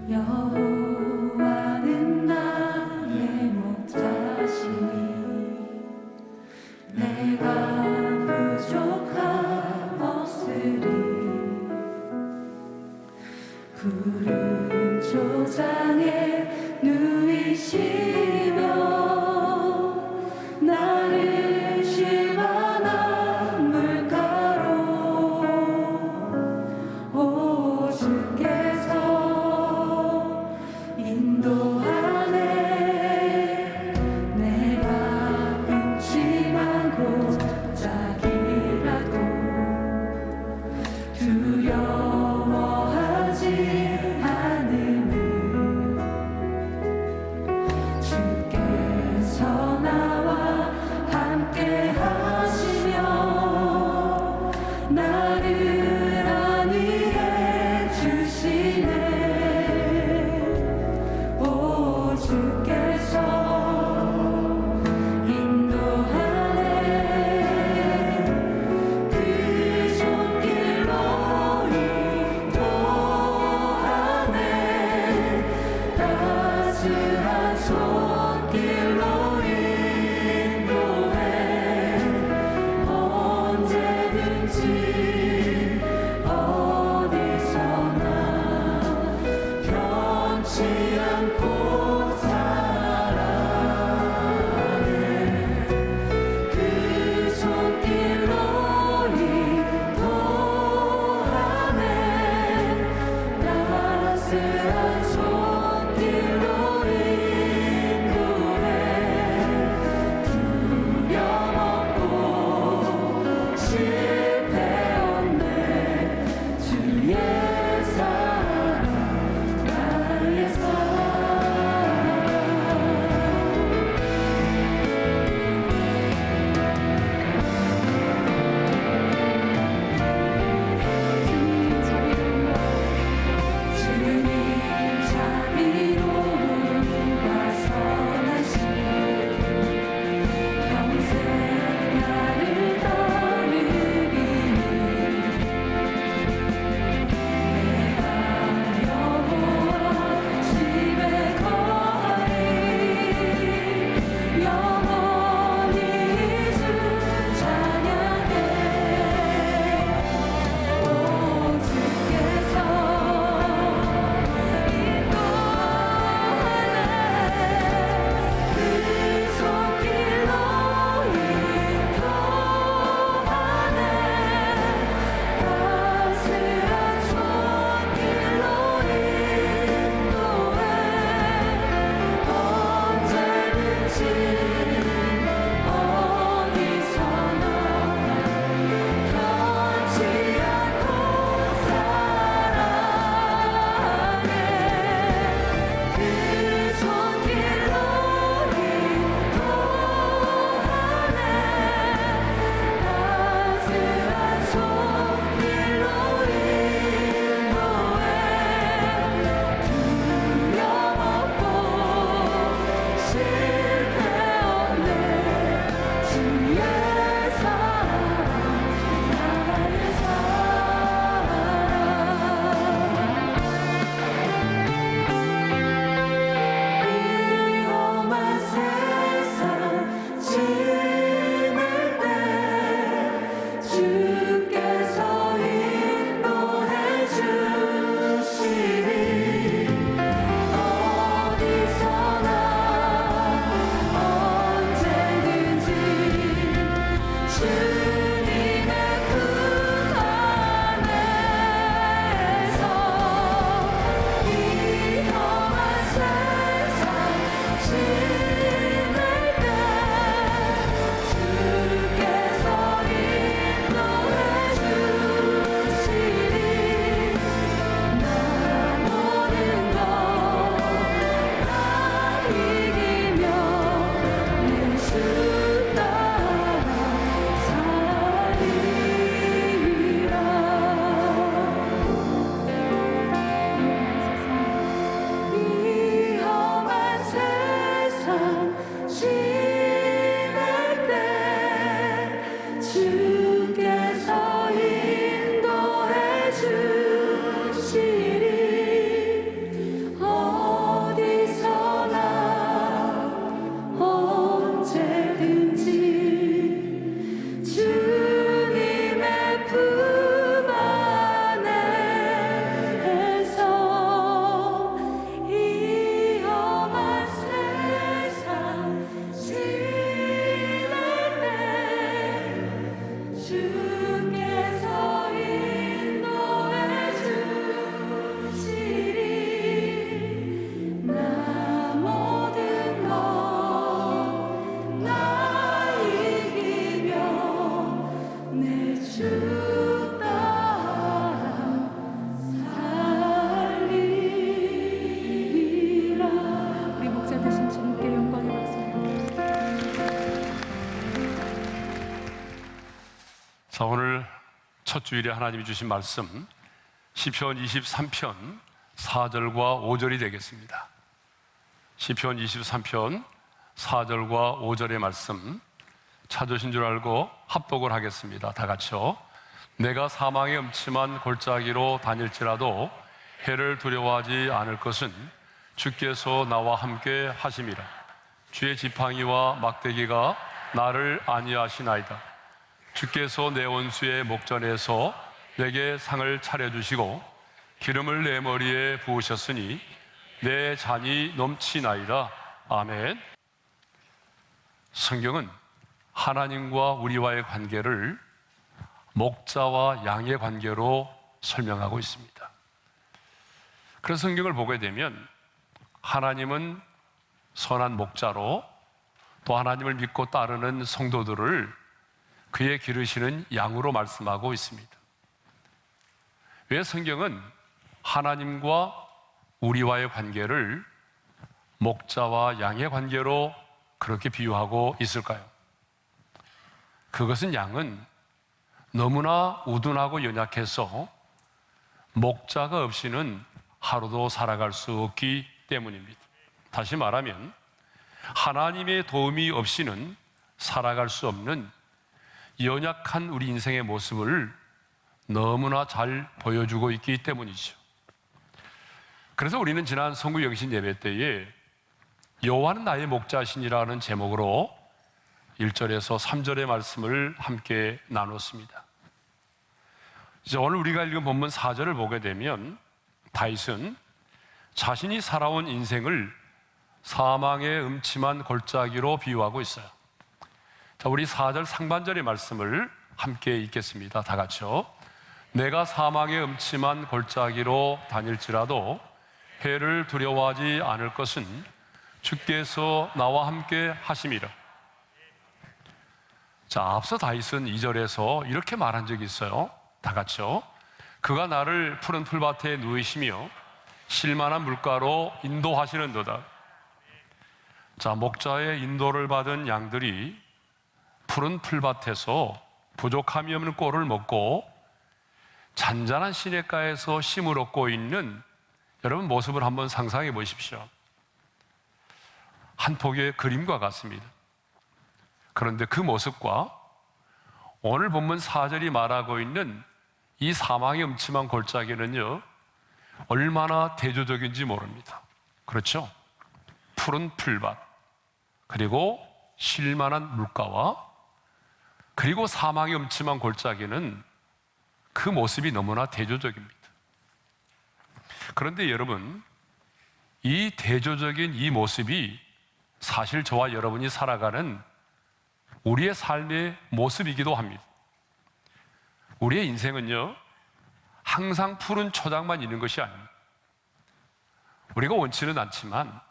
여호와는 나의 목자시니 내가 부족함 없으리. 푸른 초장에 누이시며 나를 쉴만한 물가로 오 주께서 자, 오늘 첫 주일에 하나님이 주신 말씀 시편 23편 4절과 5절이 되겠습니다. 시편 23편 4절과 5절의 말씀 찾으신 줄 알고 합독을 하겠습니다. 다 같이요. 내가 사망의 음침한 골짜기로 다닐지라도 해를 두려워하지 않을 것은 주께서 나와 함께 하심이라. 주의 지팡이와 막대기가 나를 안위하시나이다. 주께서 내 원수의 목전에서 내게 상을 차려주시고 기름을 내 머리에 부으셨으니 내 잔이 넘치나이다. 아멘. 성경은 하나님과 우리와의 관계를 목자와 양의 관계로 설명하고 있습니다. 그래서 성경을 보게 되면 하나님은 선한 목자로 또 하나님을 믿고 따르는 성도들을 그의 기르시는 양으로 말씀하고 있습니다. 왜 성경은 하나님과 우리와의 관계를 목자와 양의 관계로 그렇게 비유하고 있을까요? 그것은 양은 너무나 우둔하고 연약해서 목자가 없이는 하루도 살아갈 수 없기 때문입니다. 다시 말하면 하나님의 도움이 없이는 살아갈 수 없는 연약한 우리 인생의 모습을 너무나 잘 보여주고 있기 때문이죠. 그래서 우리는 지난 성구영신 예배 때에 여호와는 나의 목자시니라는 제목으로 1절에서 3절의 말씀을 함께 나눴습니다. 이제 오늘 우리가 읽은 본문 4절을 보게 되면 다윗은 자신이 살아온 인생을 사망의 음침한 골짜기로 비유하고 있어요. 자, 우리 4절 상반절의 말씀을 함께 읽겠습니다. 다 같이요. 내가 사망의 음침한 골짜기로 다닐지라도 해를 두려워하지 않을 것은 주께서 나와 함께 하심이라. 자, 앞서 다윗은 2절에서 이렇게 말한 적이 있어요. 다 같이요. 그가 나를 푸른 풀밭에 누이시며 쉴만한 물가로 인도하시는도다. 자, 목자의 인도를 받은 양들이 푸른 풀밭에서 부족함이 없는 꼴을 먹고 잔잔한 시냇가에서 쉼을 얻고 있는 여러분 모습을 한번 상상해 보십시오. 한 폭의 그림과 같습니다. 그런데 그 모습과 오늘 본문 4절이 말하고 있는 이 사망의 음침한 골짜기는요, 얼마나 대조적인지 모릅니다. 그렇죠? 푸른 풀밭, 그리고 쉴만한 물가와 그리고 사망의 음침한 골짜기는 그 모습이 너무나 대조적입니다. 그런데 여러분, 이 대조적인 이 모습이 사실 저와 여러분이 살아가는 우리의 삶의 모습이기도 합니다. 우리의 인생은요, 항상 푸른 초장만 있는 것이 아닙니다. 우리가 원치는 않지만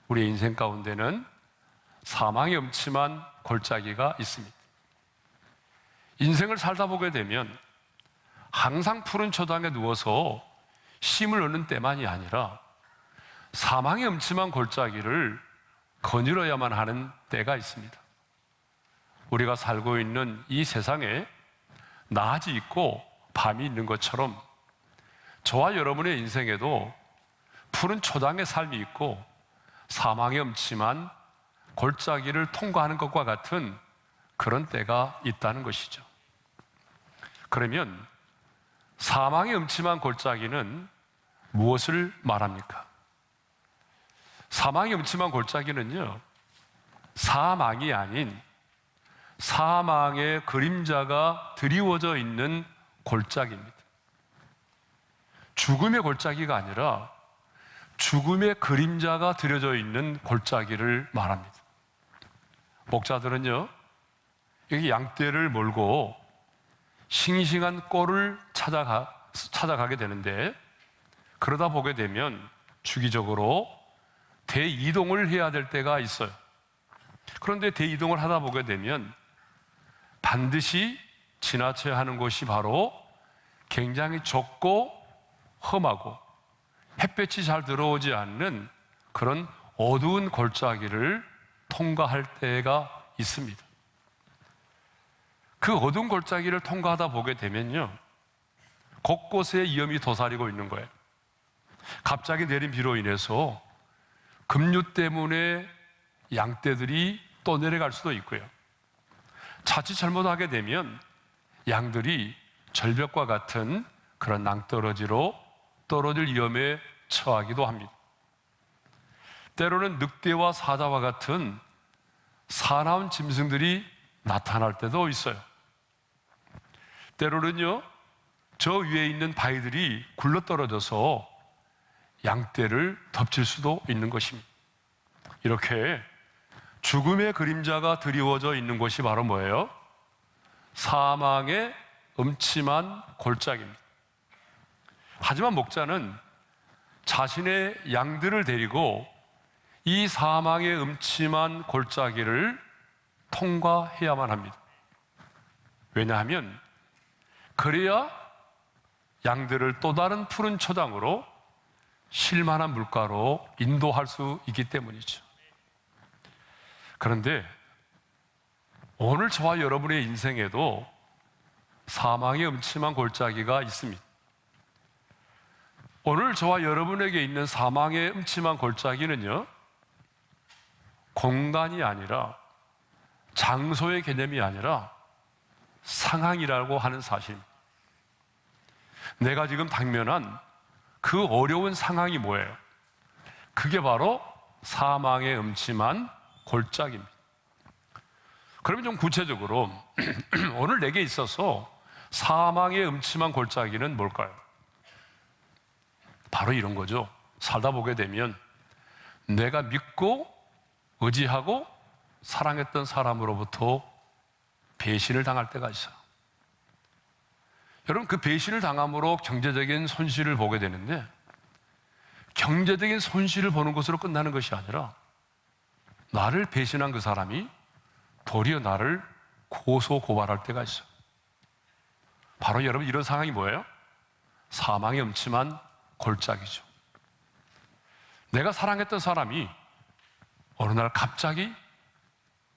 우리의 인생 가운데는 사망의 음침한 골짜기가 있습니다. 인생을 살다 보게 되면 항상 푸른 초장에 누워서 쉼을 얻는 때만이 아니라 사망의 음침한 골짜기를 거닐어야만 하는 때가 있습니다. 우리가 살고 있는 이 세상에 낮이 있고 밤이 있는 것처럼 저와 여러분의 인생에도 푸른 초장의 삶이 있고 사망의 음침한 골짜기를 통과하는 것과 같은 그런 때가 있다는 것이죠. 그러면 사망의 음침한 골짜기는 무엇을 말합니까? 사망의 음침한 골짜기는요, 사망이 아닌 사망의 그림자가 드리워져 있는 골짜기입니다. 죽음의 골짜기가 아니라 죽음의 그림자가 드려져 있는 골짜기를 말합니다. 목자들은요, 여기 양떼를 몰고 싱싱한 꼴을 찾아가게 되는데, 그러다 보게 되면 주기적으로 대이동을 해야 될 때가 있어요. 그런데 대이동을 하다 보게 되면 반드시 지나쳐야 하는 곳이 바로 굉장히 좁고 험하고 햇볕이 잘 들어오지 않는 그런 어두운 골짜기를 통과할 때가 있습니다. 그 어두운 골짜기를 통과하다 보게 되면요, 곳곳에 위험이 도사리고 있는 거예요. 갑자기 내린 비로 인해서 급류 때문에 양떼들이 또 내려갈 수도 있고요, 자칫 잘못하게 되면 양들이 절벽과 같은 그런 낭떠러지로 떨어질 위험에 처하기도 합니다. 때로는 늑대와 사자와 같은 사나운 짐승들이 나타날 때도 있어요. 때로는요, 저 위에 있는 바위들이 굴러떨어져서 양떼를 덮칠 수도 있는 것입니다. 이렇게 죽음의 그림자가 드리워져 있는 곳이 바로 뭐예요? 사망의 음침한 골짜기입니다. 하지만 목자는 자신의 양들을 데리고 이 사망의 음침한 골짜기를 통과해야만 합니다. 왜냐하면 그래야 양들을 또 다른 푸른 초장으로 쉴만한 물가로 인도할 수 있기 때문이죠. 그런데 오늘 저와 여러분의 인생에도 사망의 음침한 골짜기가 있습니다. 오늘 저와 여러분에게 있는 사망의 음침한 골짜기는요, 공간이 아니라, 장소의 개념이 아니라 상황이라고 하는 사실입니다. 내가 지금 당면한 그 어려운 상황이 뭐예요? 그게 바로 사망의 음침한 골짜기입니다. 그러면 좀 구체적으로 오늘 내게 있어서 사망의 음침한 골짜기는 뭘까요? 바로 이런 거죠. 살다 보게 되면 내가 믿고 의지하고 사랑했던 사람으로부터 배신을 당할 때가 있어요. 여러분, 그 배신을 당함으로 경제적인 손실을 보게 되는데, 경제적인 손실을 보는 것으로 끝나는 것이 아니라 나를 배신한 그 사람이 도리어 나를 고소 고발할 때가 있어요. 바로 여러분, 이런 상황이 뭐예요? 사망의 음침한 골짜기죠. 내가 사랑했던 사람이 어느 날 갑자기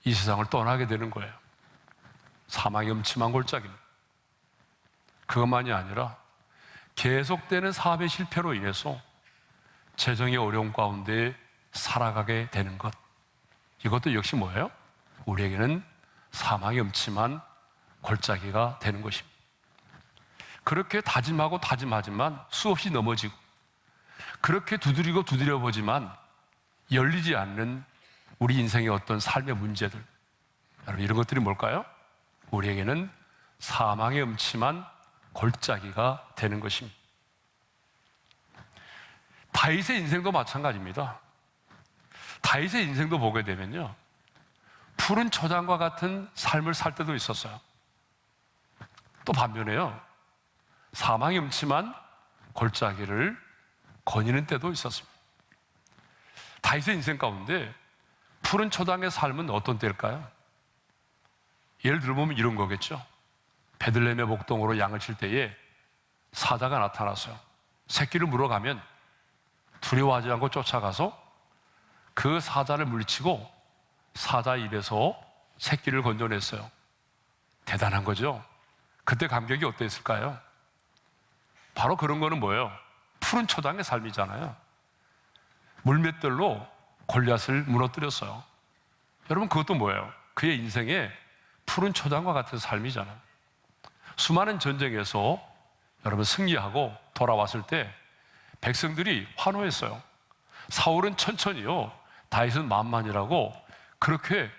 이 세상을 떠나게 되는 거예요. 사망의 음침한 골짜기입니다. 그것만이 아니라 계속되는 사업의 실패로 인해서 재정의 어려움 가운데 살아가게 되는 것, 이것도 역시 뭐예요? 우리에게는 사망의 음침한 골짜기가 되는 것입니다. 그렇게 다짐하고 다짐하지만 수없이 넘어지고, 그렇게 두드리고 두드려보지만 열리지 않는 우리 인생의 어떤 삶의 문제들, 여러분, 이런 것들이 뭘까요? 우리에게는 사망의 음침한 골짜기가 되는 것입니다. 다윗의 인생도 마찬가지입니다. 다윗의 인생도 보게 되면요, 푸른 초장과 같은 삶을 살 때도 있었어요. 또 반면에요, 사망의 음침한 골짜기를 거니는 때도 있었습니다. 다윗의 인생 가운데 푸른 초장의 삶은 어떤 때일까요? 예를 들어보면 이런 거겠죠. 베들레헴의 목동으로 양을 칠 때에 사자가 나타났어요. 새끼를 물어가면 두려워하지 않고 쫓아가서 그 사자를 물리치고 사자 입에서 새끼를 건져냈어요. 대단한 거죠. 그때 감격이 어땠을까요? 바로 그런 거는 뭐예요? 푸른 초장의 삶이잖아요. 물맷돌로 골리앗을 무너뜨렸어요. 여러분, 그것도 뭐예요? 그의 인생에 푸른 초장과 같은 삶이잖아요. 수많은 전쟁에서 여러분 승리하고 돌아왔을 때 백성들이 환호했어요. 사울은 천천히요, 다윗은 만만이라고 그렇게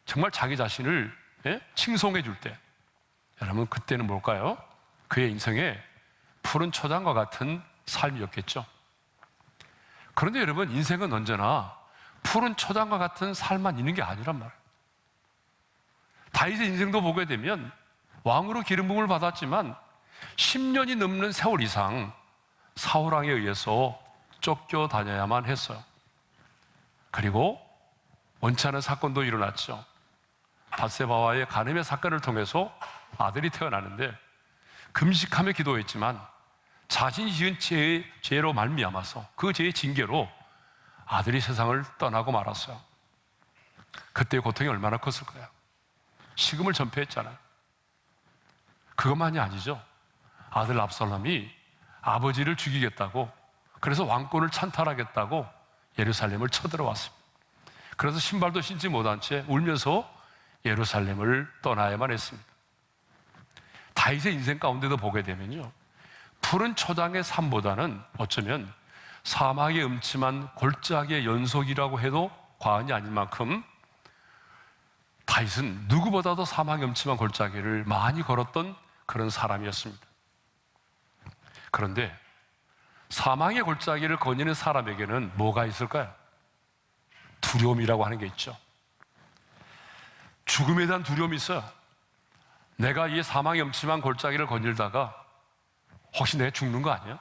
정말 자기 자신을 칭송해 줄 때, 여러분, 그때는 뭘까요? 그의 인생에 푸른 초장과 같은 삶이었겠죠. 그런데 여러분, 인생은 언제나 푸른 초장과 같은 삶만 있는 게 아니란 말이에요. 다윗의 인생도 보게 되면 왕으로 기름 부음을 받았지만 10년이 넘는 세월 이상 사울왕에 의해서 쫓겨다녀야만 했어요. 그리고 원치 않은 사건도 일어났죠. 밧세바와의 간음의 사건을 통해서 아들이 태어나는데 금식하며 기도했지만 자신이 지은 죄로 말미암아서 그 죄의 징계로 아들이 세상을 떠나고 말았어요. 그때의 고통이 얼마나 컸을까요? 식음을 전폐했잖아요. 그것만이 아니죠. 아들 압살롬이 아버지를 죽이겠다고, 그래서 왕권을 찬탈하겠다고 예루살렘을 쳐들어왔습니다. 그래서 신발도 신지 못한 채 울면서 예루살렘을 떠나야만 했습니다. 다윗의 인생 가운데도 보게 되면요, 푸른 초장의 삶보다는 어쩌면 사막의 음침한 골짜기의 연속이라고 해도 과언이 아닐 만큼 다윗은 누구보다도 사막의 음침한 골짜기를 많이 걸었던 그런 사람이었습니다. 그런데 사망의 골짜기를 거니는 사람에게는 뭐가 있을까요? 두려움이라고 하는 게 있죠. 죽음에 대한 두려움이 있어요. 내가 이 사망의 음침한 골짜기를 거닐다가 혹시 내가 죽는 거 아니야?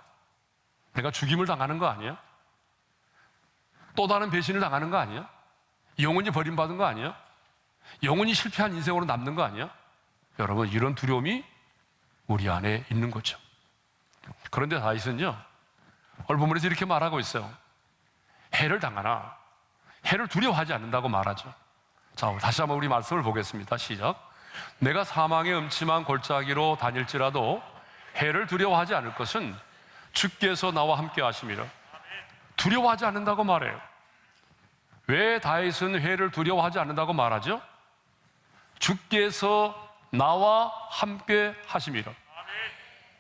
내가 죽임을 당하는 거 아니야? 또 다른 배신을 당하는 거 아니야? 영원히 버림받은 거 아니야? 영원히 실패한 인생으로 남는 거 아니야? 여러분, 이런 두려움이 우리 안에 있는 거죠. 그런데 다윗은요, 오늘 본문에서 이렇게 말하고 있어요. 해를 당하나 해를 두려워하지 않는다고 말하죠. 자, 다시 한번 우리 말씀을 보겠습니다. 시작. 내가 사망의 음침한 골짜기로 다닐지라도 해를 두려워하지 않을 것은 주께서 나와 함께 하심이라. 두려워하지 않는다고 말해요. 왜 다윗은 해를 두려워하지 않는다고 말하죠? 주께서 나와 함께 하심이라.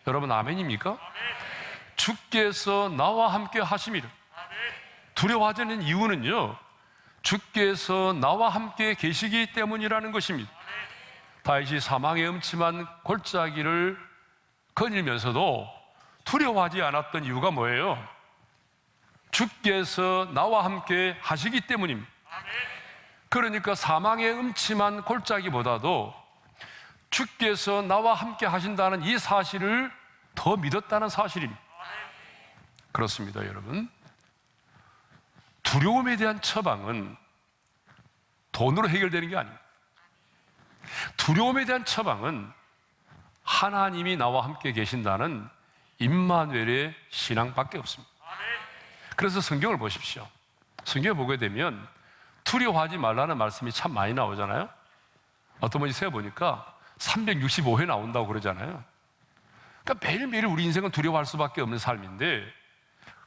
여러분, 아멘입니까? 주께서 나와 함께 하심이라. 두려워하지 않는 이유는요, 주께서 나와 함께 계시기 때문이라는 것입니다. 다윗이 사망의 음침한 골짜기를 거닐면서도 두려워하지 않았던 이유가 뭐예요? 주께서 나와 함께 하시기 때문입니다. 그러니까 사망의 음침한 골짜기보다도 주께서 나와 함께 하신다는 이 사실을 더 믿었다는 사실입니다. 그렇습니다, 여러분. 두려움에 대한 처방은 돈으로 해결되는 게 아닙니다. 두려움에 대한 처방은 하나님이 나와 함께 계신다는 임마누엘의 신앙밖에 없습니다. 그래서 성경을 보십시오. 성경을 보게 되면 두려워하지 말라는 말씀이 참 많이 나오잖아요. 어떤 분이 세어보니까 365회 나온다고 그러잖아요. 그러니까 매일매일 우리 인생은 두려워할 수밖에 없는 삶인데,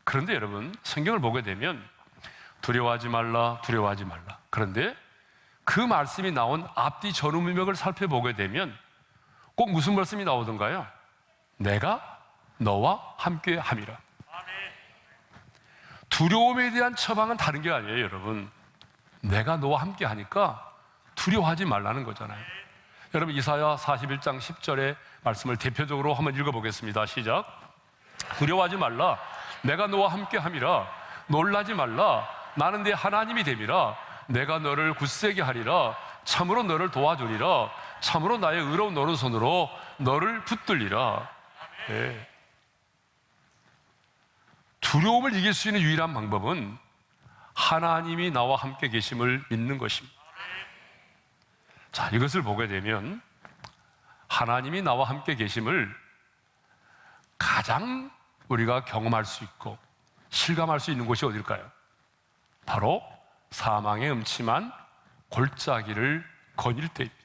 그런데 여러분, 성경을 보게 되면 두려워하지 말라, 두려워하지 말라. 그런데 그 말씀이 나온 앞뒤 전후문맥을 살펴보게 되면 꼭 무슨 말씀이 나오던가요? 내가 너와 함께 함이라. 두려움에 대한 처방은 다른 게 아니에요, 여러분. 내가 너와 함께 하니까 두려워하지 말라는 거잖아요. 여러분, 이사야 41장 10절의 말씀을 대표적으로 한번 읽어보겠습니다. 시작. 두려워하지 말라, 내가 너와 함께 함이라. 놀라지 말라, 나는 네 하나님이 됨이라. 내가 너를 굳세게 하리라. 참으로 너를 도와주리라. 참으로 나의 의로운 오른손으로 너를 붙들리라. 네. 두려움을 이길 수 있는 유일한 방법은 하나님이 나와 함께 계심을 믿는 것입니다. 자, 이것을 보게 되면 하나님이 나와 함께 계심을 가장 우리가 경험할 수 있고 실감할 수 있는 곳이 어딜까요? 바로 사망의 음침한 골짜기를 거닐 때입니다.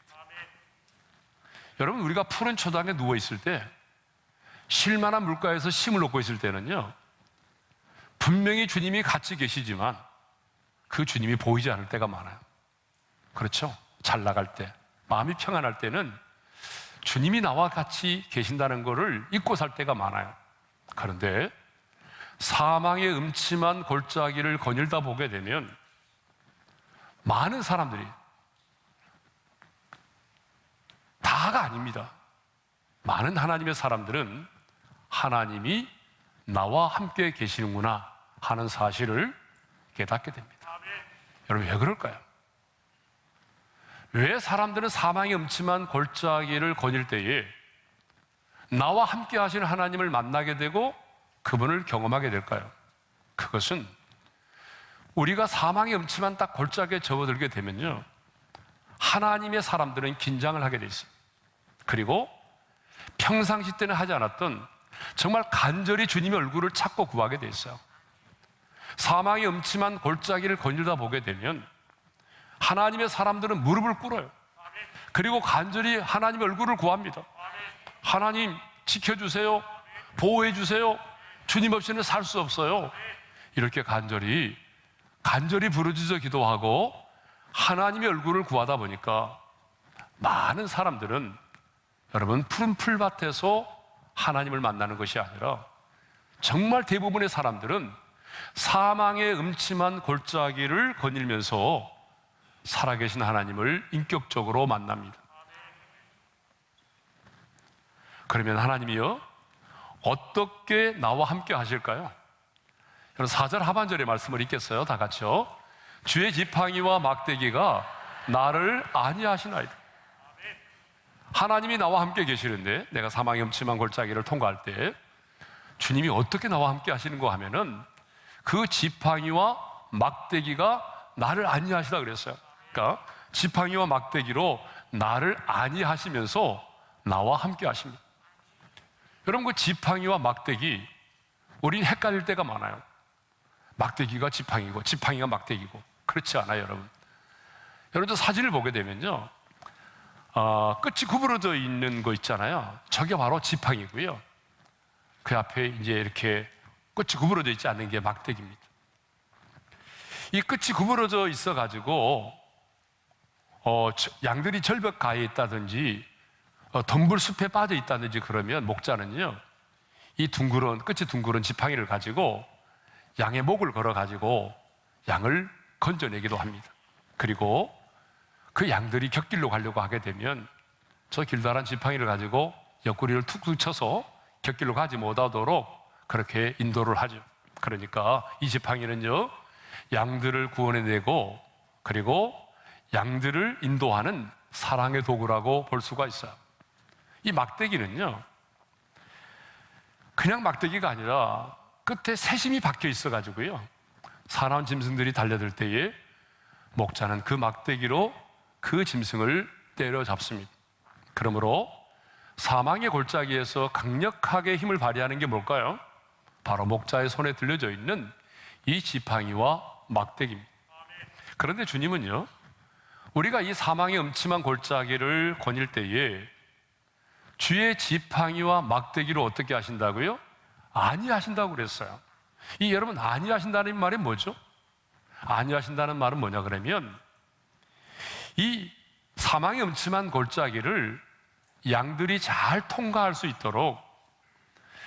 여러분, 우리가 푸른 초장에 누워 있을 때, 쉴만한 물가에서 심을 놓고 있을 때는요, 분명히 주님이 같이 계시지만 그 주님이 보이지 않을 때가 많아요. 그렇죠? 잘 나갈 때, 마음이 평안할 때는 주님이 나와 같이 계신다는 것을 잊고 살 때가 많아요. 그런데 사망의 음침한 골짜기를 거닐다 보게 되면 많은 사람들이, 다가 아닙니다, 많은 하나님의 사람들은 하나님이 나와 함께 계시는구나 하는 사실을 깨닫게 됩니다. 여러분, 왜 그럴까요? 왜 사람들은 사망의 음침한 골짜기를 거닐 때에 나와 함께 하시는 하나님을 만나게 되고 그분을 경험하게 될까요? 그것은 우리가 사망의 음침한 딱 골짜기에 접어들게 되면요, 하나님의 사람들은 긴장을 하게 돼 있어요. 그리고 평상시 때는 하지 않았던 정말 간절히 주님의 얼굴을 찾고 구하게 돼 있어요. 사망의 음침한 골짜기를 거닐다 보게 되면 하나님의 사람들은 무릎을 꿇어요. 그리고 간절히 하나님의 얼굴을 구합니다. 하나님 지켜주세요, 보호해주세요, 주님 없이는 살 수 없어요. 이렇게 간절히 부르짖어 기도하고 하나님의 얼굴을 구하다 보니까 많은 사람들은 여러분 푸른 풀밭에서 하나님을 만나는 것이 아니라 정말 대부분의 사람들은 사망의 음침한 골짜기를 거닐면서 살아계신 하나님을 인격적으로 만납니다. 그러면 하나님이요, 어떻게 나와 함께 하실까요? 여러분 4절 하반절의 말씀을 읽겠어요. 다 같이요. 주의 지팡이와 막대기가 나를 안위하시나이다. 하나님이 나와 함께 계시는데 내가 사망의 음침한 골짜기를 통과할 때 주님이 어떻게 나와 함께 하시는가 하면은 그 지팡이와 막대기가 나를 안위하시다 그랬어요. 그러니까 지팡이와 막대기로 나를 안위하시면서 나와 함께 하십니다. 여러분 그 지팡이와 막대기, 우린 헷갈릴 때가 많아요. 막대기가 지팡이고 지팡이가 막대기고 그렇지 않아요. 여러분들 사진을 보게 되면요, 끝이 구부러져 있는 거 있잖아요. 저게 바로 지팡이고요, 그 앞에 이제 이렇게 끝이 구부러져 있지 않는 게 막대기입니다. 이 끝이 구부러져 있어 가지고 양들이 절벽 가에 있다든지 덤불숲에 빠져 있다든지 그러면 목자는요, 이 끝이 둥그런 지팡이를 가지고 양의 목을 걸어 가지고 양을 건져내기도 합니다. 그리고 그 양들이 곁길로 가려고 하게 되면 저 길다란 지팡이를 가지고 옆구리를 툭툭 쳐서 곁길로 가지 못하도록 그렇게 인도를 하죠. 그러니까 이 지팡이는요, 양들을 구원해내고 그리고 양들을 인도하는 사랑의 도구라고 볼 수가 있어요. 이 막대기는요, 그냥 막대기가 아니라 끝에 새심이 박혀 있어 가지고요, 사나운 짐승들이 달려들 때에 목자는 그 막대기로 그 짐승을 때려잡습니다. 그러므로 사망의 골짜기에서 강력하게 힘을 발휘하는 게 뭘까요? 바로 목자의 손에 들려져 있는 이 지팡이와 막대기입니다. 그런데 주님은요, 우리가 이 사망의 음침한 골짜기를 거닐 때에 주의 지팡이와 막대기로 어떻게 하신다고요? 안위하신다고 그랬어요. 여러분, 안위하신다는 말이 뭐죠? 안위하신다는 말은 뭐냐 그러면 이 사망의 음침한 골짜기를 양들이 잘 통과할 수 있도록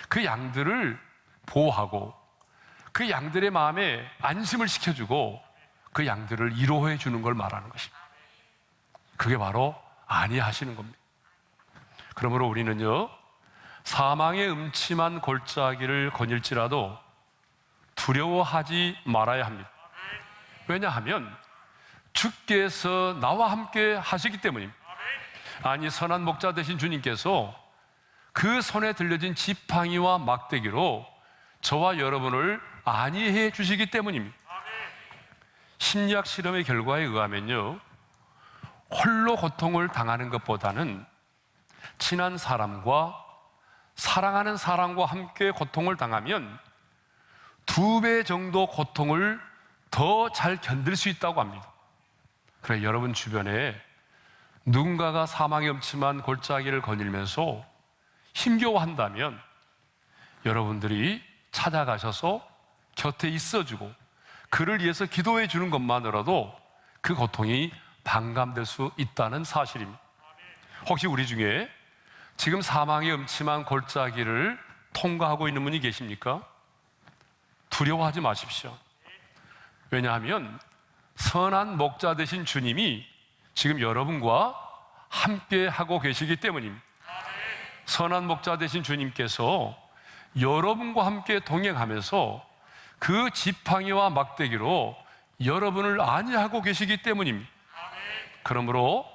그 양들을 보호하고 그 양들의 마음에 안심을 시켜주고 그 양들을 위로해 주는 걸 말하는 것입니다. 그게 바로 안위하시는 겁니다. 그러므로 우리는요, 사망의 음침한 골짜기를 거닐지라도 두려워하지 말아야 합니다. 왜냐하면 주께서 나와 함께 하시기 때문입니다. 아니, 선한 목자 되신 주님께서 그 손에 들려진 지팡이와 막대기로 저와 여러분을 안위해 주시기 때문입니다. 심리학 실험의 결과에 의하면요, 홀로 고통을 당하는 것보다는 친한 사람과 사랑하는 사람과 함께 고통을 당하면 2배 정도 고통을 더 잘 견딜 수 있다고 합니다. 그래, 여러분 주변에 누군가가 사망의 음침한 골짜기를 거닐면서 힘겨워한다면 여러분들이 찾아가셔서 곁에 있어주고 그를 위해서 기도해 주는 것만으로도 그 고통이 반감될 수 있다는 사실입니다. 혹시 우리 중에 지금 사망의 음침한 골짜기를 통과하고 있는 분이 계십니까? 두려워하지 마십시오. 왜냐하면 선한 목자 되신 주님이 지금 여러분과 함께 하고 계시기 때문입니다. 선한 목자 되신 주님께서 여러분과 함께 동행하면서 그 지팡이와 막대기로 여러분을 안위하고 계시기 때문입니다. 그러므로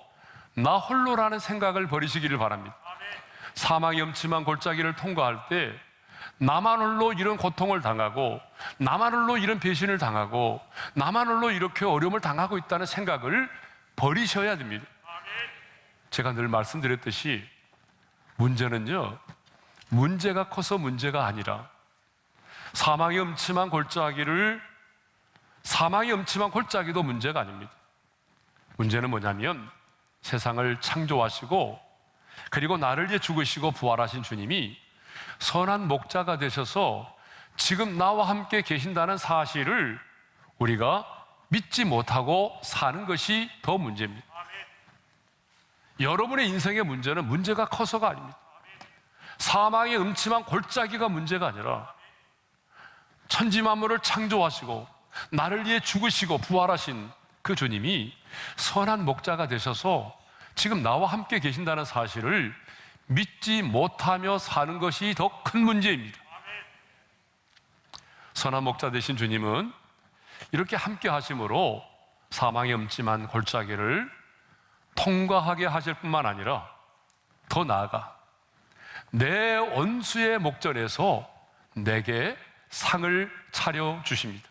나 홀로라는 생각을 버리시기를 바랍니다. 사망의 음침한 골짜기를 통과할 때 나만 홀로 이런 고통을 당하고 나만 홀로 이런 배신을 당하고 나만 홀로 이렇게 어려움을 당하고 있다는 생각을 버리셔야 됩니다. 제가 늘 말씀드렸듯이 문제는요, 문제가 커서 문제가 아니라 사망의 음침한 골짜기도 문제가 아닙니다. 문제는 뭐냐면 세상을 창조하시고 그리고 나를 위해 죽으시고 부활하신 주님이 선한 목자가 되셔서 지금 나와 함께 계신다는 사실을 우리가 믿지 못하고 사는 것이 더 문제입니다. 여러분의 인생의 문제는 문제가 커서가 아닙니다. 사망의 음침한 골짜기가 문제가 아니라 천지 만물을 창조하시고 나를 위해 죽으시고 부활하신 그 주님이 선한 목자가 되셔서 지금 나와 함께 계신다는 사실을 믿지 못하며 사는 것이 더 큰 문제입니다. 선한 목자 되신 주님은 이렇게 함께 하심으로 사망의 음침한 골짜기를 통과하게 하실 뿐만 아니라 더 나아가 내 원수의 목전에서 내게 상을 차려 주십니다.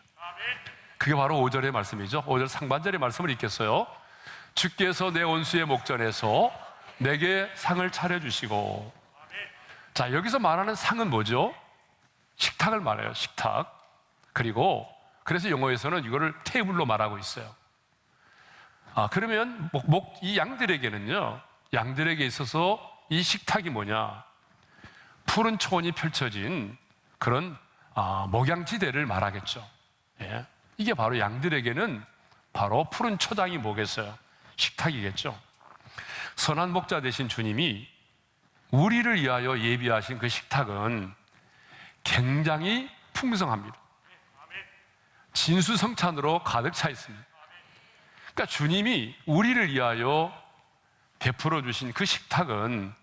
그게 바로 5절의 말씀이죠. 5절 상반절의 말씀을 읽겠어요. 주께서 내 원수의 목전에서 내게 상을 차려 주시고. 자, 여기서 말하는 상은 뭐죠? 식탁을 말해요. 식탁. 그리고 그래서 영어에서는 이거를 테이블로 말하고 있어요. 그러면 이 양들에게는요, 양들에게 있어서 이 식탁이 뭐냐? 푸른 초원이 펼쳐진 그런 목양지대를 말하겠죠. 예. 이게 바로 양들에게는 바로 푸른 초장이 뭐겠어요? 식탁이겠죠. 선한 목자 되신 주님이 우리를 위하여 예비하신 그 식탁은 굉장히 풍성합니다. 진수성찬으로 가득 차 있습니다. 그러니까 주님이 우리를 위하여 베풀어 주신 그 식탁은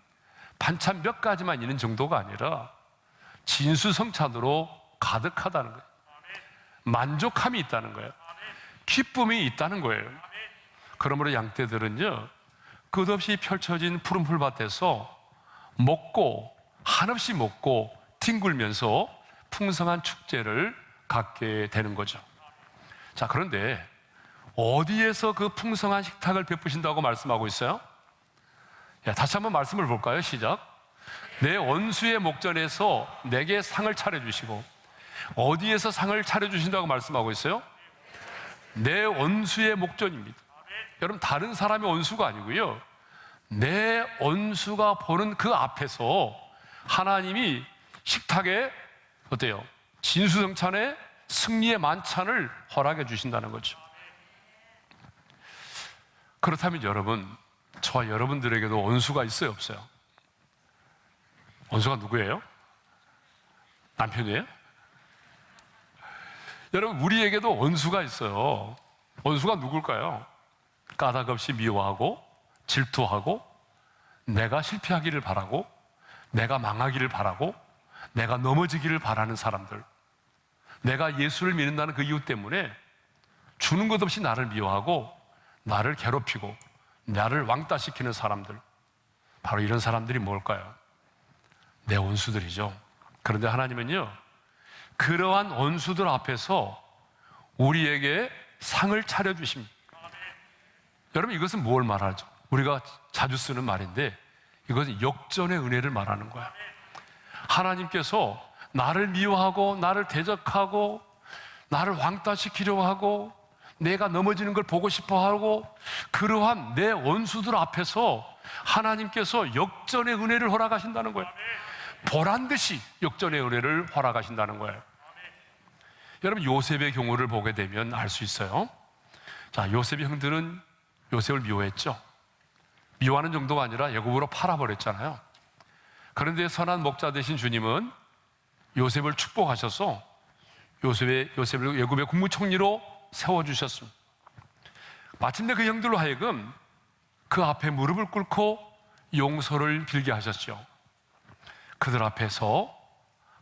반찬 몇 가지만 있는 정도가 아니라 진수성찬으로 가득하다는 거예요. 만족함이 있다는 거예요. 기쁨이 있다는 거예요. 그러므로 양떼들은요, 끝없이 펼쳐진 푸른 풀밭에서 한없이 먹고 뒹굴면서 풍성한 축제를 갖게 되는 거죠. 자, 그런데 어디에서 그 풍성한 식탁을 베푸신다고 말씀하고 있어요? 다시 한번 말씀을 볼까요? 시작. 내 원수의 목전에서 내게 상을 차려주시고. 어디에서 상을 차려주신다고 말씀하고 있어요? 내 원수의 목전입니다. 여러분, 다른 사람의 원수가 아니고요, 내 원수가 보는 그 앞에서 하나님이 식탁에 어때요? 진수성찬의 승리의 만찬을 허락해 주신다는 거죠. 그렇다면 여러분, 저와 여러분들에게도 원수가 있어요, 없어요? 원수가 누구예요? 남편이에요? 여러분, 우리에게도 원수가 있어요. 원수가 누굴까요? 까닭없이 미워하고 질투하고 내가 실패하기를 바라고 내가 망하기를 바라고 내가 넘어지기를 바라는 사람들, 내가 예수를 믿는다는 그 이유 때문에 주는 것 없이 나를 미워하고 나를 괴롭히고 나를 왕따시키는 사람들, 바로 이런 사람들이 뭘까요? 내 원수들이죠. 그런데 하나님은요, 그러한 원수들 앞에서 우리에게 상을 차려주십니다. 여러분, 이것은 뭘 말하죠? 우리가 자주 쓰는 말인데 이것은 역전의 은혜를 말하는 거야. 하나님께서 나를 미워하고 나를 대적하고 나를 왕따시키려고 하고 내가 넘어지는 걸 보고 싶어하고 그러한 내 원수들 앞에서 하나님께서 역전의 은혜를 허락하신다는 거예요. 보란듯이 역전의 은혜를 허락하신다는 거예요. 여러분, 요셉의 경우를 보게 되면 알 수 있어요. 자, 요셉의 형들은 요셉을 미워했죠. 미워하는 정도가 아니라 애굽으로 팔아버렸잖아요. 그런데 선한 목자 되신 주님은 요셉을 축복하셔서 요셉을 애굽의 국무총리로 세워주셨습니다. 마침내 그 형들로 하여금 그 앞에 무릎을 꿇고 용서를 빌게 하셨죠. 그들 앞에서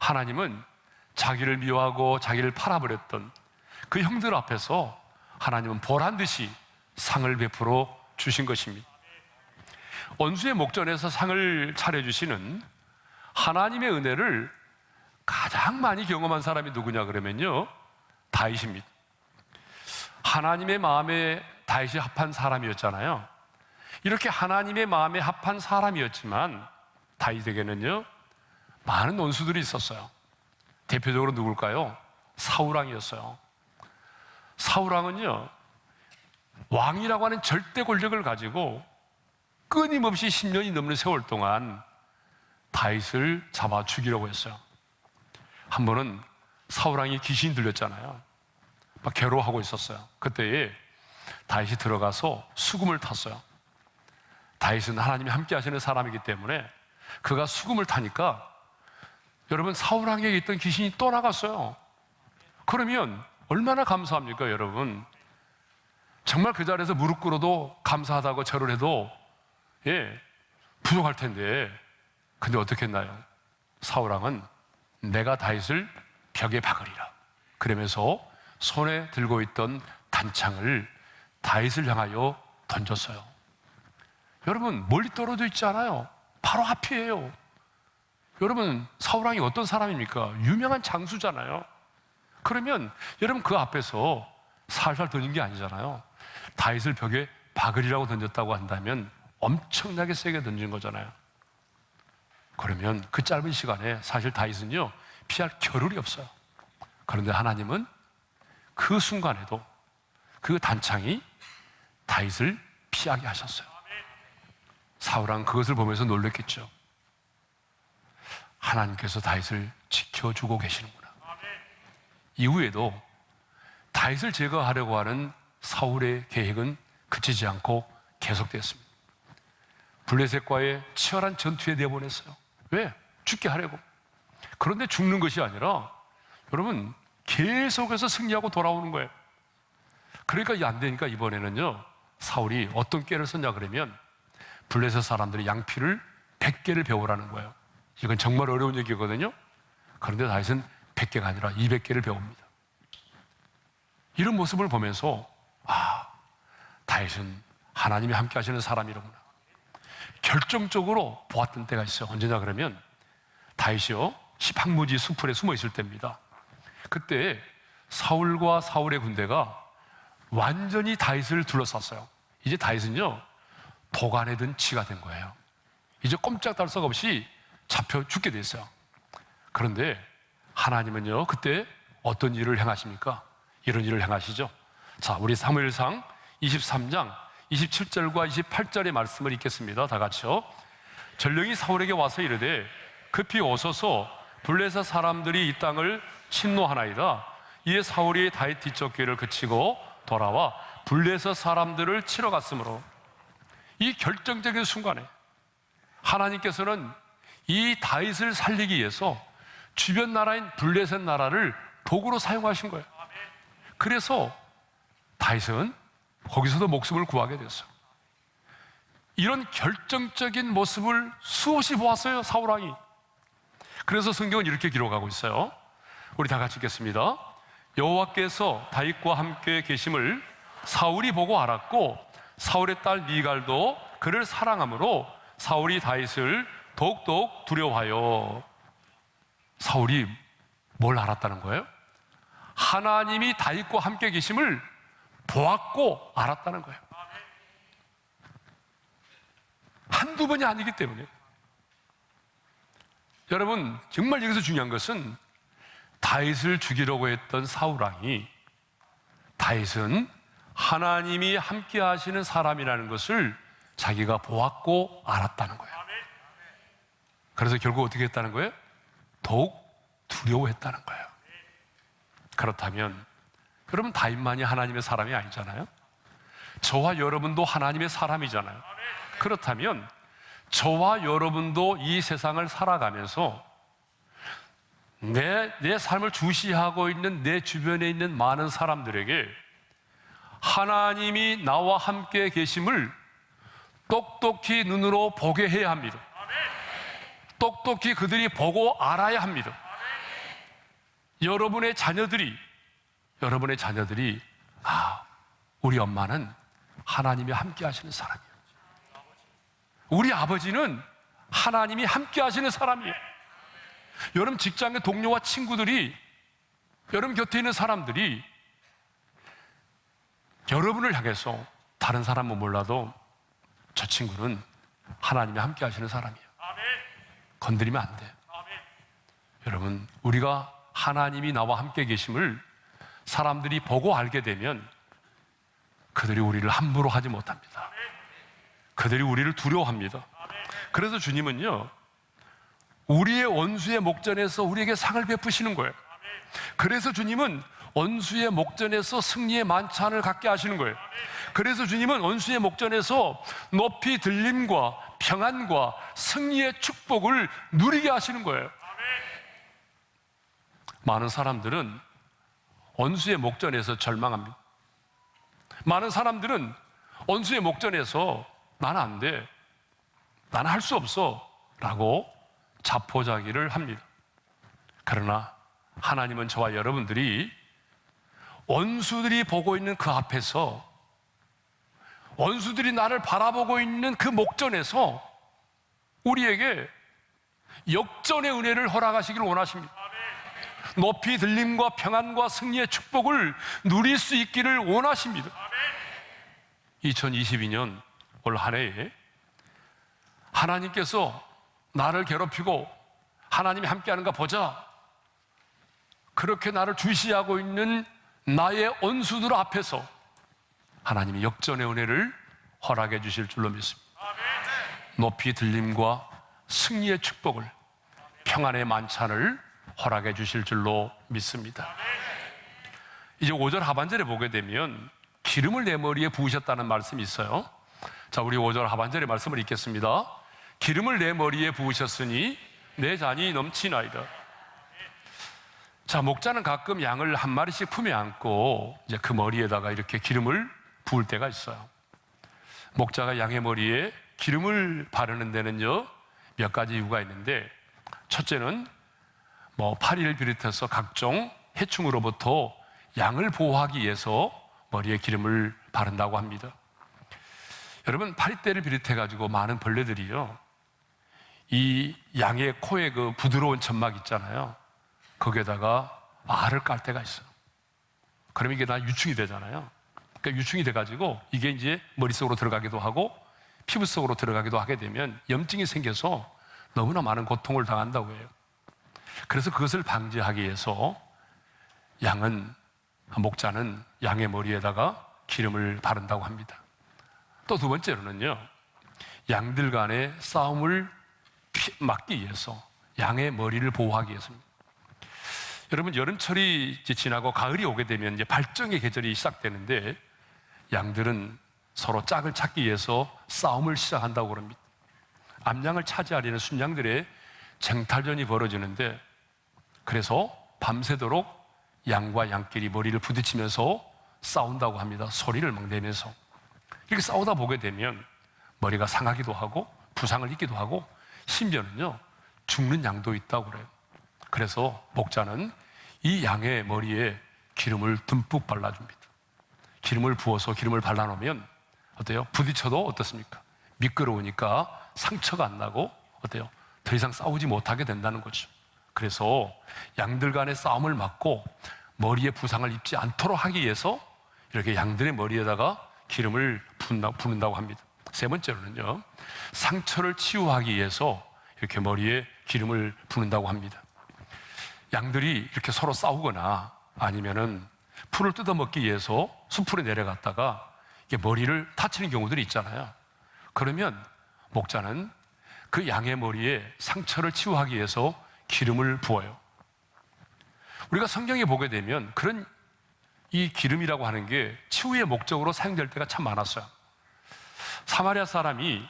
하나님은 자기를 미워하고 자기를 팔아버렸던 그 형들 앞에서 하나님은 보란듯이 상을 베풀어 주신 것입니다. 원수의 목전에서 상을 차려주시는 하나님의 은혜를 가장 많이 경험한 사람이 누구냐 그러면요, 다윗입니다. 하나님의 마음에 다윗이 합한 사람이었잖아요. 이렇게 하나님의 마음에 합한 사람이었지만 다윗에게는요, 많은 원수들이 있었어요. 대표적으로 누굴까요? 사울왕이었어요. 사울왕은요, 왕이라고 하는 절대 권력을 가지고 끊임없이 10년이 넘는 세월 동안 다윗을 잡아 죽이려고 했어요. 한 번은 사울왕이 귀신 들렸잖아요. 막 괴로워하고 있었어요. 그때에 다윗이 들어가서 수금을 탔어요. 다윗은 하나님이 함께 하시는 사람이기 때문에 그가 수금을 타니까 여러분 사울왕에게 있던 귀신이 떠나갔어요. 그러면 얼마나 감사합니까 여러분? 정말 그 자리에서 무릎 꿇어도 감사하다고 절을 해도 부족할 텐데, 근데 어떻게 했나요? 사울왕은 내가 다윗을 벽에 박으리라 그러면서 손에 들고 있던 단창을 다윗을 향하여 던졌어요. 여러분 멀리 떨어져 있지 않아요. 바로 앞이에요. 여러분 사울왕이 어떤 사람입니까? 유명한 장수잖아요. 그러면 여러분 그 앞에서 살살 던진 게 아니잖아요. 다윗을 벽에 박으리라고 던졌다고 한다면 엄청나게 세게 던진 거잖아요. 그러면 그 짧은 시간에 사실 다윗은요 피할 겨를이 없어요. 그런데 하나님은 그 순간에도 그 단창이 다윗을 피하게 하셨어요. 사울왕 그것을 보면서 놀랐겠죠. 하나님께서 다윗을 지켜주고 계시는구나. 이후에도 다윗을 제거하려고 하는 사울의 계획은 그치지 않고 계속되었습니다. 블레셋과의 치열한 전투에 내보냈어요. 왜? 죽게 하려고. 그런데 죽는 것이 아니라 여러분 계속해서 승리하고 돌아오는 거예요. 그러니까 이게 안 되니까 이번에는요 사울이 어떤 꾀를 썼냐 그러면 블레셋 사람들이 양피를 100개를 배우라는 거예요. 이건 정말 어려운 얘기거든요. 그런데 다윗은 100개가 아니라 200개를 배웁니다. 이런 모습을 보면서 다윗은 하나님이 함께 하시는 사람이로구나. 결정적으로 보았던 때가 있어요. 언제냐 그러면 다윗이요 시팡무지 수풀에 숨어 있을 때입니다. 그때 사울과 사울의 군대가 완전히 다윗을 둘러쌌어요. 이제 다윗은요 도간에 든 치가 된 거예요. 이제 꼼짝달싹 없이 잡혀 죽게 됐어요. 그런데 하나님은요 그때 어떤 일을 행하십니까? 이런 일을 행하시죠. 자, 우리 사무엘상 23장 27절과 28절의 말씀을 읽겠습니다. 다 같이요. 전령이 사울에게 와서 이르되 급히 오소서 블레셋 사람들이 이 땅을 침노하나이다. 이에 사울이 다윗 뒤쫓기를 그치고 돌아와 블레셋 사람들을 치러 갔으므로, 이 결정적인 순간에 하나님께서는 이 다윗을 살리기 위해서 주변 나라인 블레셋 나라를 도구로 사용하신 거예요. 그래서 다윗은 거기서도 목숨을 구하게 됐어요. 이런 결정적인 모습을 수없이 보았어요, 사울왕이. 그래서 성경은 이렇게 기록하고 있어요. 우리 다 같이 읽겠습니다. 여호와께서 다윗과 함께 계심을 사울이 보고 알았고 사울의 딸 미갈도 그를 사랑하므로 사울이 다윗을 더욱더욱 두려워하여. 사울이 뭘 알았다는 거예요? 하나님이 다윗과 함께 계심을 보았고 알았다는 거예요. 한두 번이 아니기 때문에. 여러분 정말 여기서 중요한 것은 다윗을 죽이려고 했던 사울왕이 다윗은 하나님이 함께 하시는 사람이라는 것을 자기가 보았고 알았다는 거예요. 그래서 결국 어떻게 했다는 거예요? 더욱 두려워했다는 거예요. 그렇다면 여러분 다윗만이 하나님의 사람이 아니잖아요. 저와 여러분도 하나님의 사람이잖아요. 그렇다면 저와 여러분도 이 세상을 살아가면서 내 삶을 주시하고 있는 내 주변에 있는 많은 사람들에게 하나님이 나와 함께 계심을 똑똑히 눈으로 보게 해야 합니다. 똑똑히 그들이 보고 알아야 합니다. 여러분의 자녀들이 우리 엄마는 하나님이 함께 하시는 사람이에요. 우리 아버지는 하나님이 함께 하시는 사람이에요. 여러분 직장의 동료와 친구들이, 여러분 곁에 있는 사람들이 여러분을 향해서, 다른 사람은 몰라도 저 친구는 하나님이 함께 하시는 사람이에요. 건드리면 안 돼요. 여러분 우리가 하나님이 나와 함께 계심을 사람들이 보고 알게 되면 그들이 우리를 함부로 하지 못합니다. 그들이 우리를 두려워합니다. 그래서 주님은요, 우리의 원수의 목전에서 우리에게 상을 베푸시는 거예요. 그래서 주님은 원수의 목전에서 승리의 만찬을 갖게 하시는 거예요. 그래서 주님은 원수의 목전에서 높이 들림과 평안과 승리의 축복을 누리게 하시는 거예요. 많은 사람들은 원수의 목전에서 절망합니다. 많은 사람들은 원수의 목전에서 나는 안 돼, 나는 할 수 없어 라고 자포자기를 합니다. 그러나 하나님은 저와 여러분들이 원수들이 보고 있는 그 앞에서, 원수들이 나를 바라보고 있는 그 목전에서 우리에게 역전의 은혜를 허락하시기를 원하십니다. 높이 들림과 평안과 승리의 축복을 누릴 수 있기를 원하십니다. 2022년 올 한 해에 하나님께서 나를 괴롭히고 하나님이 함께하는가 보자, 그렇게 나를 주시하고 있는 나의 원수들 앞에서 하나님이 역전의 은혜를 허락해 주실 줄로 믿습니다. 높이 들림과 승리의 축복을, 평안의 만찬을 허락해 주실 줄로 믿습니다. 이제 5절 하반절에 보게 되면 기름을 내 머리에 부으셨다는 말씀이 있어요. 자, 우리 5절 하반절의 말씀을 읽겠습니다. 기름을 내 머리에 부으셨으니 내 잔이 넘치나이다. 자, 목자는 가끔 양을 한 마리씩 품에 안고 이제 그 머리에다가 이렇게 기름을 부을 때가 있어요. 목자가 양의 머리에 기름을 바르는 데는요, 몇 가지 이유가 있는데, 첫째는 파리를 비롯해서 각종 해충으로부터 양을 보호하기 위해서 머리에 기름을 바른다고 합니다. 여러분, 파리떼를 비롯해 가지고 많은 벌레들이요, 이 양의 코에 그 부드러운 점막 있잖아요, 거기에다가 알을 깔 때가 있어요. 그러면 이게 다 유충이 되잖아요. 그러니까 유충이 돼가지고 이게 이제 머릿속으로 들어가기도 하고 피부 속으로 들어가기도 하게 되면 염증이 생겨서 너무나 많은 고통을 당한다고 해요. 그래서 그것을 방지하기 위해서 목자는 양의 머리에다가 기름을 바른다고 합니다. 또 두 번째로는요, 양들 간의 싸움을 막기 위해서, 양의 머리를 보호하기 위해서입니다. 여러분, 여름철이 이제 지나고 가을이 오게 되면 이제 발정의 계절이 시작되는데, 양들은 서로 짝을 찾기 위해서 싸움을 시작한다고 그럽니다. 암양을 차지하려는 순양들의 쟁탈전이 벌어지는데, 그래서 밤새도록 양과 양끼리 머리를 부딪히면서 싸운다고 합니다. 소리를 막 내면서. 이렇게 싸우다 보게 되면 머리가 상하기도 하고 부상을 입기도 하고 심지어는요, 죽는 양도 있다고 그래요. 그래서 목자는 이 양의 머리에 기름을 듬뿍 발라줍니다. 기름을 부어서 기름을 발라놓으면 어때요? 부딪혀도 어떻습니까? 미끄러우니까 상처가 안 나고 어때요? 더 이상 싸우지 못하게 된다는 거죠. 그래서 양들 간의 싸움을 막고 머리에 부상을 입지 않도록 하기 위해서 이렇게 양들의 머리에다가 기름을 부는다고 합니다. 세 번째로는요, 상처를 치유하기 위해서 이렇게 머리에 기름을 부는다고 합니다. 양들이 이렇게 서로 싸우거나 아니면은 풀을 뜯어먹기 위해서 숲으로 내려갔다가 이게 머리를 다치는 경우들이 있잖아요. 그러면 목자는 그 양의 머리에 상처를 치유하기 위해서 기름을 부어요. 우리가 성경에 보게 되면 그런 이 기름이라고 하는 게 치유의 목적으로 사용될 때가 참 많았어요. 사마리아 사람이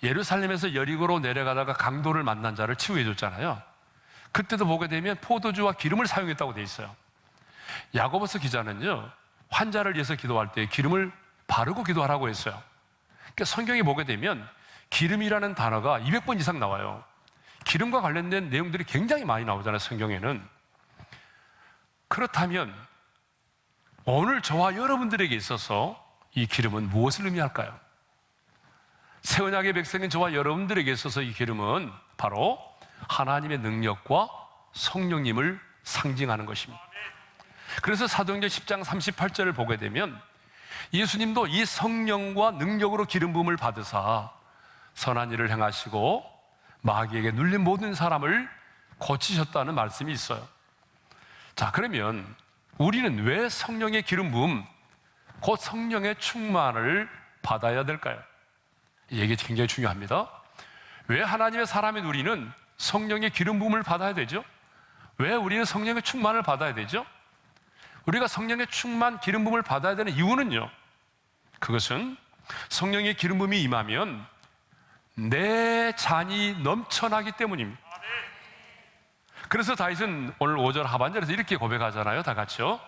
예루살렘에서 여리고로 내려가다가 강도를 만난 자를 치유해 줬잖아요. 그때도 보게 되면 포도주와 기름을 사용했다고 돼 있어요. 야고보서 기자는요, 환자를 위해서 기도할 때 기름을 바르고 기도하라고 했어요. 그러니까 성경에 보게 되면 기름이라는 단어가 200번 이상 나와요. 기름과 관련된 내용들이 굉장히 많이 나오잖아요, 성경에는. 그렇다면 오늘 저와 여러분들에게 있어서 이 기름은 무엇을 의미할까요? 새 언약의 백성인 저와 여러분들에게 있어서 이 기름은 바로 하나님의 능력과 성령님을 상징하는 것입니다. 그래서 사도행전 10장 38절을 보게 되면 예수님도 이 성령과 능력으로 기름 부음을 받으사 선한 일을 행하시고 마귀에게 눌린 모든 사람을 고치셨다는 말씀이 있어요. 자, 그러면 우리는 왜 성령의 기름 부음, 곧 성령의 충만을 받아야 될까요? 이 얘기 굉장히 중요합니다. 왜 하나님의 사람인 우리는 성령의 기름 부음을 받아야 되죠? 왜 우리는 성령의 충만을 받아야 되죠? 우리가 성령의 충만, 기름 부음을 받아야 되는 이유는요, 그것은 성령의 기름 부음이 임하면 내 잔이 넘쳐나기 때문입니다. 그래서 다윗은 오늘 5절 하반절에서 이렇게 고백하잖아요. 다 같이요.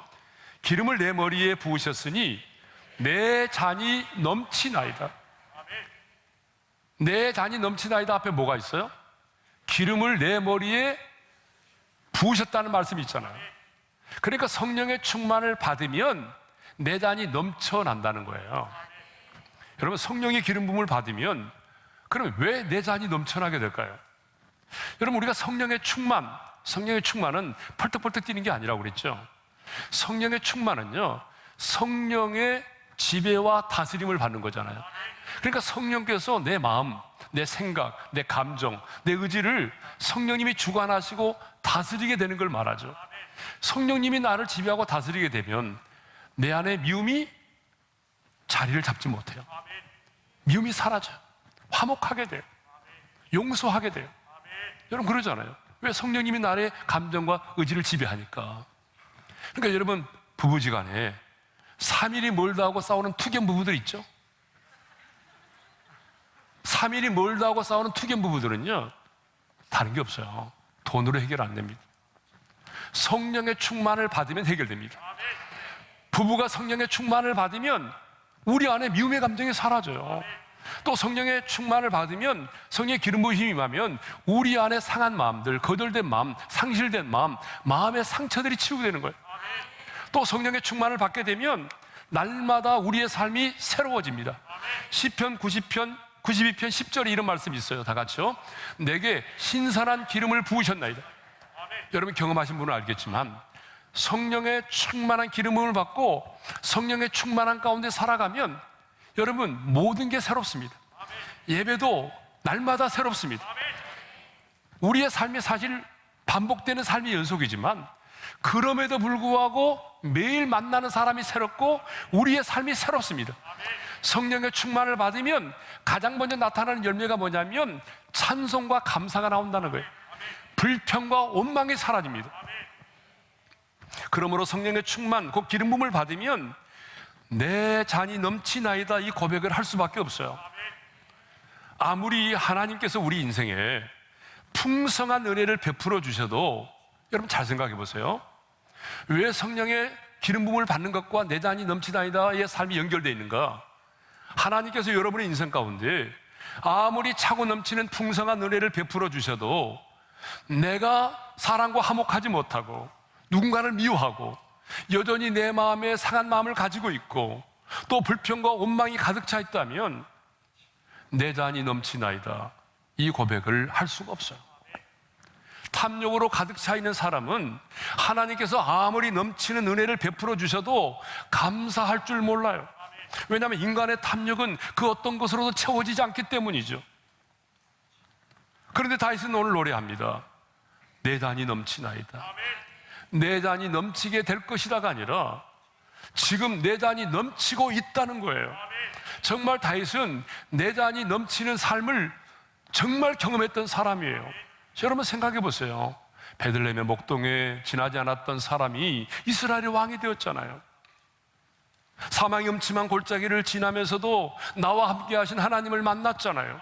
기름을 내 머리에 부으셨으니 내 잔이 넘치나이다. 내 잔이 넘치나이다 앞에 뭐가 있어요? 기름을 내 머리에 부으셨다는 말씀이 있잖아요. 그러니까 성령의 충만을 받으면 내 잔이 넘쳐난다는 거예요. 여러분, 성령의 기름 부음을 받으면 그러면 왜 내 잔이 넘쳐나게 될까요? 여러분, 우리가 성령의 충만은 펄떡펄떡 뛰는 게 아니라고 그랬죠. 성령의 충만은요, 성령의 지배와 다스림을 받는 거잖아요. 그러니까 성령께서 내 마음, 내 생각, 내 감정, 내 의지를 성령님이 주관하시고 다스리게 되는 걸 말하죠. 성령님이 나를 지배하고 다스리게 되면 내 안에 미움이 자리를 잡지 못해요. 미움이 사라져요. 화목하게 돼요. 용서하게 돼요. 여러분, 그러잖아요. 왜? 성령님이 나의 감정과 의지를 지배하니까. 그러니까 여러분, 부부지간에 3일이 멀다 하고 싸우는 투견 부부들 있죠? 3일이 멀다 하고 싸우는 투견 부부들은요, 다른 게 없어요. 돈으로 해결 안 됩니다. 성령의 충만을 받으면 해결됩니다. 부부가 성령의 충만을 받으면 우리 안에 미움의 감정이 사라져요. 또 성령의 충만을 받으면, 성령의 기름 부으심이 임하면 우리 안에 상한 마음들, 거덜된 마음, 상실된 마음, 마음의 상처들이 치유되는 거예요. 또 성령의 충만을 받게 되면 날마다 우리의 삶이 새로워집니다. 시편 90편 92편 10절에 이런 말씀이 있어요. 다 같이요. 내게 신선한 기름을 부으셨나이다. 여러분, 경험하신 분은 알겠지만 성령의 충만한 기름을 받고 성령의 충만한 가운데 살아가면 여러분, 모든 게 새롭습니다. 예배도 날마다 새롭습니다. 우리의 삶이 사실 반복되는 삶의 연속이지만 그럼에도 불구하고 매일 만나는 사람이 새롭고 우리의 삶이 새롭습니다. 성령의 충만을 받으면 가장 먼저 나타나는 열매가 뭐냐면 찬송과 감사가 나온다는 거예요. 불평과 원망이 사라집니다. 그러므로 성령의 충만, 그 기름 부음을 받으면 내 잔이 넘치나이다, 이 고백을 할 수밖에 없어요. 아무리 하나님께서 우리 인생에 풍성한 은혜를 베풀어 주셔도 여러분, 잘 생각해 보세요. 왜 성령의 기름 부음을 받는 것과 내 잔이 넘치나이다의 삶이 연결되어 있는가? 하나님께서 여러분의 인생 가운데 아무리 차고 넘치는 풍성한 은혜를 베풀어 주셔도 내가 사람과 화목하지 못하고 누군가를 미워하고 여전히 내 마음에 상한 마음을 가지고 있고 또 불평과 원망이 가득 차 있다면 내 잔이 넘치나이다, 이 고백을 할 수가 없어요. 탐욕으로 가득 차 있는 사람은 하나님께서 아무리 넘치는 은혜를 베풀어 주셔도 감사할 줄 몰라요. 왜냐하면 인간의 탐욕은 그 어떤 것으로도 채워지지 않기 때문이죠. 그런데 다윗은 오늘 노래합니다. 내 잔이 넘치나이다. 내 잔이 넘치게 될 것이다가 아니라 지금 내 잔이 넘치고 있다는 거예요. 정말 다윗은 내 잔이 넘치는 삶을 정말 경험했던 사람이에요. 여러분, 생각해 보세요. 베들레헴의 목동에 지나지 않았던 사람이 이스라엘의 왕이 되었잖아요. 사망이 음침한 골짜기를 지나면서도 나와 함께 하신 하나님을 만났잖아요.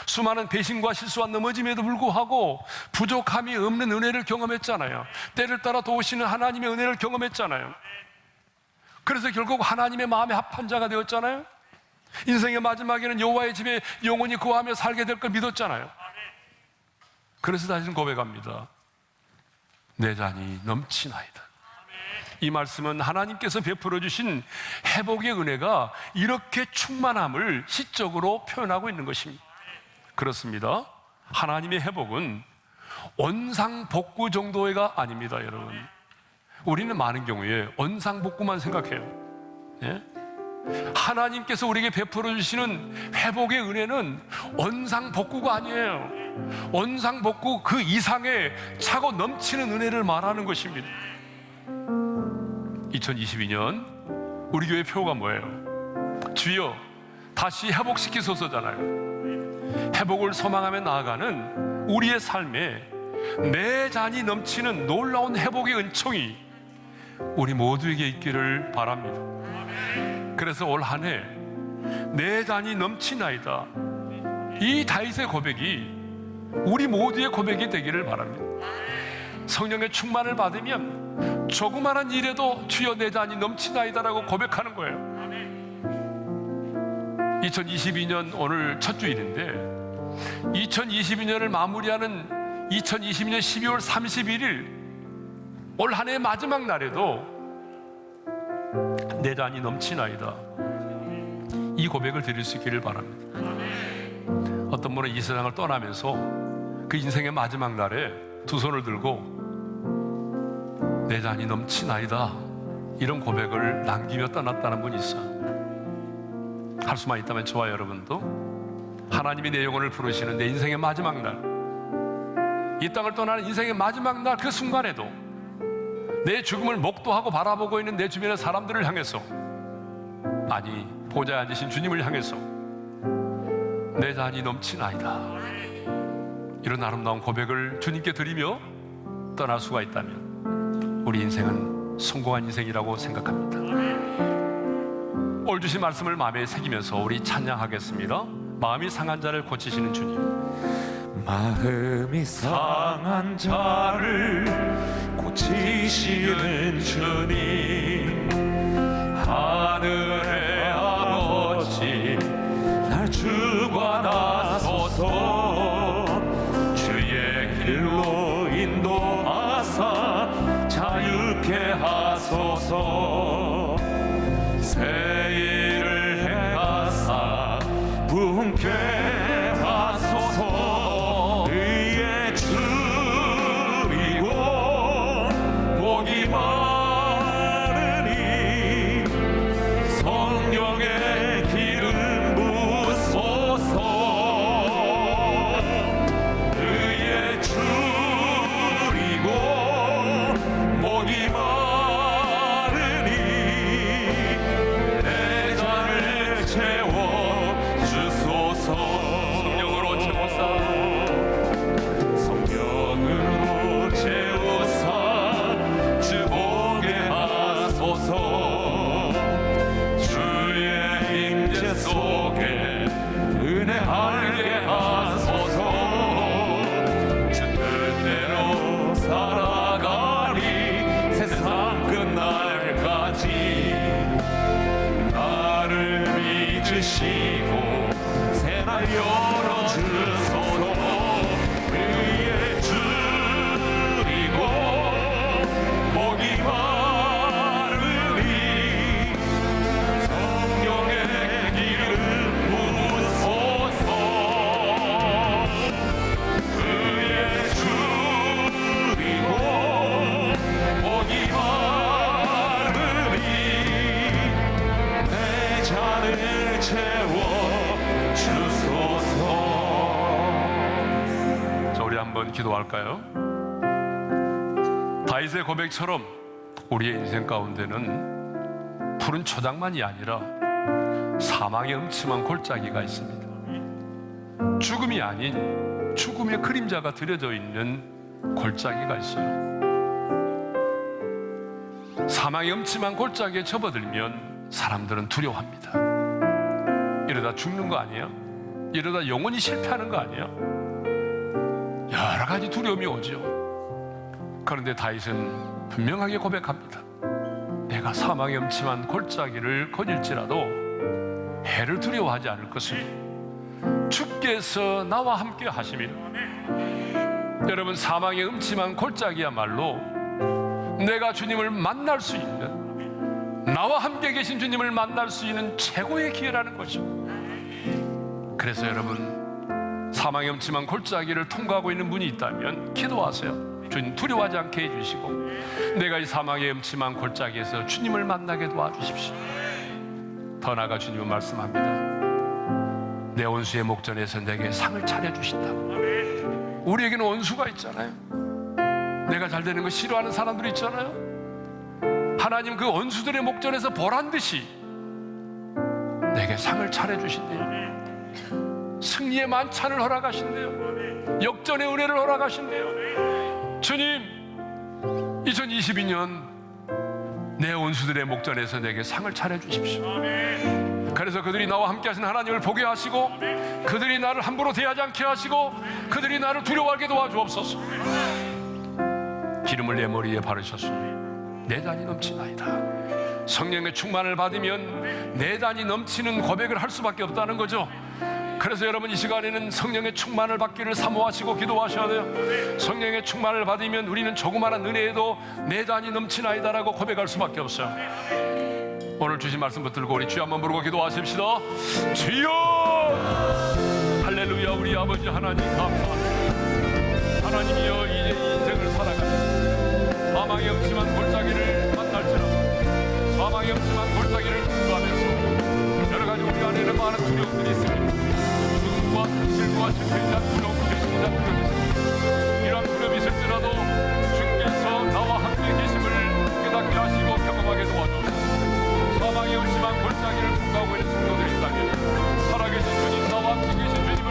수많은 배신과 실수와 넘어짐에도 불구하고 부족함이 없는 은혜를 경험했잖아요. 때를 따라 도우시는 하나님의 은혜를 경험했잖아요. 그래서 결국 하나님의 마음에 합한 자가 되었잖아요. 인생의 마지막에는 여호와의 집에 영원히 거하며 살게 될 걸 믿었잖아요. 그래서 다시 고백합니다. 내 잔이 넘치나이다. 이 말씀은 하나님께서 베풀어 주신 회복의 은혜가 이렇게 충만함을 시적으로 표현하고 있는 것입니다. 그렇습니다. 하나님의 회복은 원상복구 정도가 아닙니다, 여러분. 우리는 많은 경우에 원상복구만 생각해요. 예? 하나님께서 우리에게 베풀어 주시는 회복의 은혜는 원상복구가 아니에요. 원상복구 그 이상의 차고 넘치는 은혜를 말하는 것입니다. 2022년 우리 교회 표가 뭐예요? 주여 다시 회복시키소서잖아요. 회복을 소망하며 나아가는 우리의 삶에 내 잔이 넘치는 놀라운 회복의 은총이 우리 모두에게 있기를 바랍니다. 그래서 올 한 해 내 잔이 넘치나이다, 이 다윗의 고백이 우리 모두의 고백이 되기를 바랍니다. 성령의 충만을 받으면 조그마한 일에도 주여 내 잔이 넘치나이다라고 고백하는 거예요. 2022년 오늘 첫 주일인데 2022년을 마무리하는 2022년 12월 31일 올 한 해의 마지막 날에도 내 잔이 넘치나이다, 이 고백을 드릴 수 있기를 바랍니다. 어떤 분은 이 세상을 떠나면서 그 인생의 마지막 날에 두 손을 들고 내 잔이 넘치나이다, 이런 고백을 남기며 떠났다는 분이 있어요. 할 수만 있다면 저와 여러분도 하나님이 내 영혼을 부르시는 내 인생의 마지막 날, 이 땅을 떠나는 인생의 마지막 날 그 순간에도 내 죽음을 목도하고 바라보고 있는 내 주변의 사람들을 향해서, 아니 보좌에 앉으신 주님을 향해서 내 잔이 넘치나이다, 이런 아름다운 고백을 주님께 드리며 떠날 수가 있다면 우리 인생은 성공한 인생이라고 생각합니다. 오늘 주신 말씀을 마음에 새기면서 우리 찬양하겠습니다. 마음이 상한 자를 고치시는 주님. 마음이 상한 자를 고치시는 주님, 하늘의 아버지 날 주관하소서. 주의 길로 인도하사 자유케 하소서. 새 일을 행하사 부흥케 하소서. 의에 줄이고 복이 많으니 성령의 기름 부소서. 의에 줄이고 복이 많으니 내 잔을 채워 주소서. 성령으로 채워서 성령으로 채우사 주 보게 하소서. 주의 임재 속에 은혜 알게 하소서. 주 뜻대로 살아가리 세상 끝날까지. 나를 믿으시고 새날 열어주소서. 의에 줄이고 복이 많으니 성령의 기름 부소서. 의에 줄이고 복이 많으니 내 잔을 채워 주소서. 자, 우리 한번 기도할까요? 다윗의 고백처럼 우리의 인생 가운데는 푸른 초장만이 아니라 사망의 음침한 골짜기가 있습니다. 죽음이 아닌 죽음의 그림자가 들여져 있는 골짜기가 있어요. 사망의 음침한 골짜기에 접어들면 사람들은 두려워합니다. 이러다 죽는 거 아니야? 이러다 영원히 실패하는 거 아니야? 여러 가지 두려움이 오죠. 그런데 다윗은 분명하게 고백합니다. 내가 사망의 음침한 골짜기를 거닐지라도 해를 두려워하지 않을 것을 주께서 나와 함께 하심이라. 여러분, 사망의 음침한 골짜기야말로 내가 주님을 만날 수 있는, 나와 함께 계신 주님을 만날 수 있는 최고의 기회라는 거죠. 그래서 여러분, 사망의 음침한 골짜기를 통과하고 있는 분이 있다면 기도하세요. 주님 두려워하지 않게 해주시고 내가 이 사망의 음침한 골짜기에서 주님을 만나게 도와주십시오. 더 나아가 주님은 말씀합니다. 내 원수의 목전에서 내게 상을 차려주신다고. 우리에게는 원수가 있잖아요. 내가 잘 되는 거 싫어하는 사람들이 있잖아요. 하나님 그 원수들의 목전에서 보란 듯이 내게 상을 차려주신대요. 승리의 만찬을 허락하신대요. 역전의 은혜를 허락하신대요. 주님, 2022년 내 원수들의 목전에서 내게 상을 차려주십시오. 그래서 그들이 나와 함께 하신 하나님을 보게 하시고, 그들이 나를 함부로 대하지 않게 하시고, 그들이 나를 두려워하게 도와주옵소서. 기름을 내 머리에 바르셨으니 내단이 넘치나이다. 성령의 충만을 받으면 내단이 넘치는 고백을 할 수밖에 없다는 거죠. 그래서 여러분, 이 시간에는 성령의 충만을 받기를 사모하시고 기도하셔야 돼요. 성령의 충만을 받으면 우리는 조그마한 은혜에도 내단이 넘치나이다라고 고백할 수밖에 없어요. 오늘 주신 말씀 붙들고 우리 주여 한번 부르고 기도하십시다. 주여! 할렐루야. 우리 아버지 하나님 감사합니다. 하나님이여, 이제 이 인생을 살아가면서 사망의 음침한 골짜기를 만날지라도, 사망의 음침한 골짜기를 통과하면서 여러 가지 우리 안에는 많은 두려움들이 있습니다. 죽음과 상실과 실패에 대한 두려움, 배신에 대한 두려움이 있습니다. 이러한 두려움이 있을지라도 주께서 나와 함께 계심을 깨닫게 하시고 경험하게 도와주옵소서. 사망의 음침한 골짜기를 통과하고 있는 성도들이 있다면 살아계신 주님, 나와 함께 계신 주님을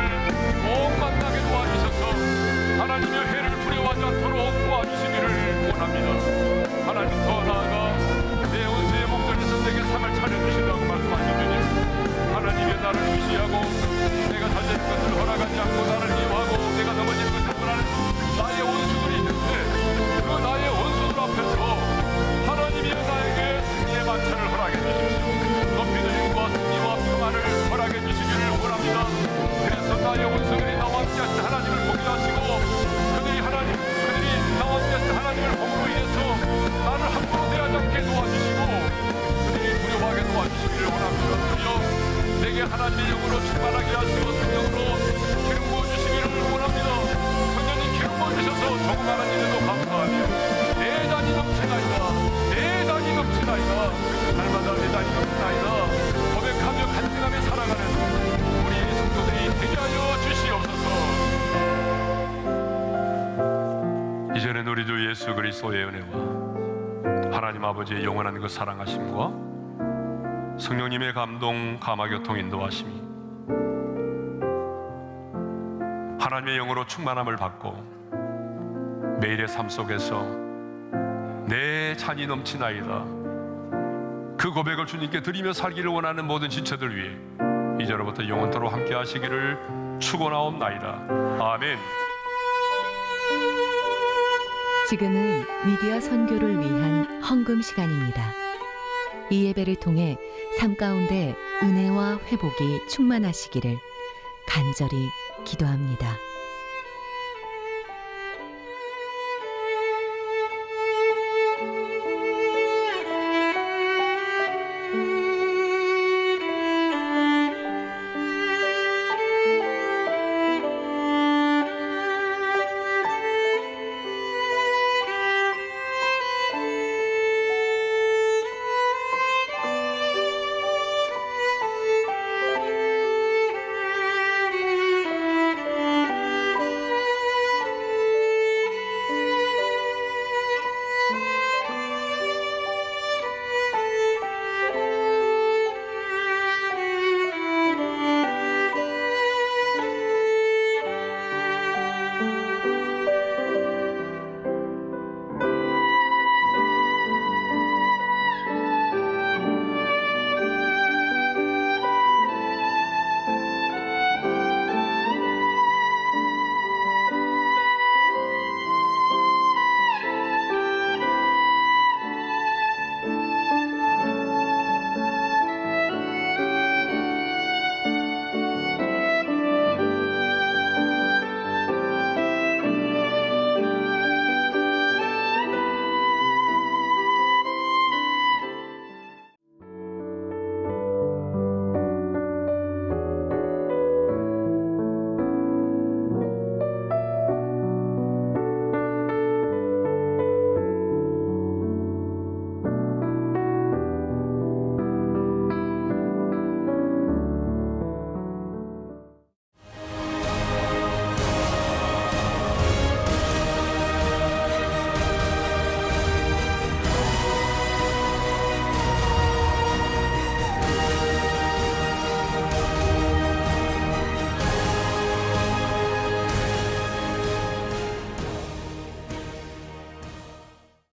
꼭 만나게 도와주셔서 하나님의 회를 두려워하지 않도록 도와주시기를 원합니다. 하나님, 더 나아가 내 원수의 목전에서 내게 상을 차려주신다고 말씀하신 주님, 하나님의 나를 무시하고 내가 잘되는 것을 허락하지 않고 나를 미워하고 내가 넘어지는 것을 원하는 나의 원수들이 있는데, 그 나의 원수들 앞에서 하나님이 나에게 승리의 만찬을 허락해 주십시오. 높이 누림과 승리와 평안을 허락해 주시기를 원합니다. 그래서 나의 원수들이 나와 함께 하신 하나님을 보게 하시고, 그들이 나와 함께 하신 하나님을 봄으로 인해서 나를 함부로 대하지 않게 도와주시고, 그들이 두려워하게 도와주시기를 원합니다. 주여, 내게 하나님의 영으로 충만하게 하시고 성령으로 기름 부어주시기를 원합니다. 성령님 기름 부어주셔서 조그마한 일에도 감사하며 내단이 넘치나이다, 내단이 넘치나이다, 날마다 내단이 넘치나이다 고백하며 간증하며 살아가는 우리 성도들이 되게 하여 주시옵소서. 이제는 우리 주 예수 그리스도의 은혜와 하나님 아버지의 영원한 그 사랑하심과 성령님의 감동, 감화교통, 인도하심이 하나님의 영으로 충만함을 받고 매일의 삶 속에서 내 잔이 넘치나이다, 그 고백을 주님께 드리며 살기를 원하는 모든 지체들 위해 이제로부터 영원토록 함께 하시기를 축원하옵나이다. 아멘. 지금은 미디어 선교를 위한 헌금 시간입니다. 이 예배를 통해 삶 가운데 은혜와 회복이 충만하시기를 간절히 기도합니다.